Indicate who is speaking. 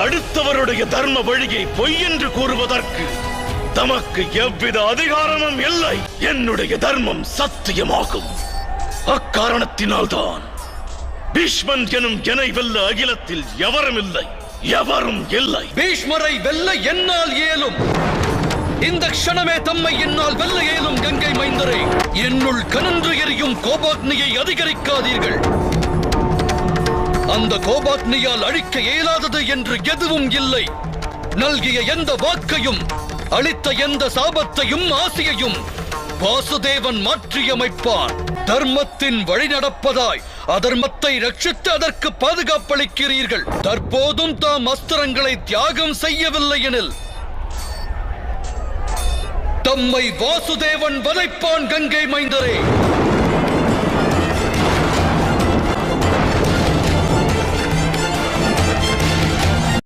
Speaker 1: அடுத்தவருடைய தர்ம வழியை பொய் என்று கூறுவதற்கு தமக்கு எவ்வித அதிகாரமும் இல்லை. என்னுடைய தர்மம் சத்தியமாகும். அக்காரணத்தினால்தான் பீஷ்மன் எனும் என்னை வெல்ல அகிலத்தில் எவரும் இல்லை.
Speaker 2: பீஷ்மரை வெல்ல என்னால் இயலும். இந்த க்ஷணமே தம்மை என்னால் வெல்ல இயலும். கங்கை மைந்தரே, என்னுள் கனன்று எரியும் கோபாக்னியை அதிகரிக்காதீர்கள். அந்த கோபாக்னியால் அழிக்க இயலாதது என்று எதுவும் இல்லை. நல்கிய எந்த வாக்கையும், அளித்த எந்த சாபத்தையும் ஆசையையும் வாசுதேவன் மாற்றியமைப்பான். தர்மத்தின் வழி நடப்பதாய் அதர்மத்தை ரட்சித்து அதற்கு பாதுகாப்பளிக்கிறீர்கள். தற்போதும் தாம் அஸ்திரங்களை தியாகம் செய்யவில்லை எனில் தம்மை வாசுதேவன் வதைப்பான். கங்கை மைந்தரே,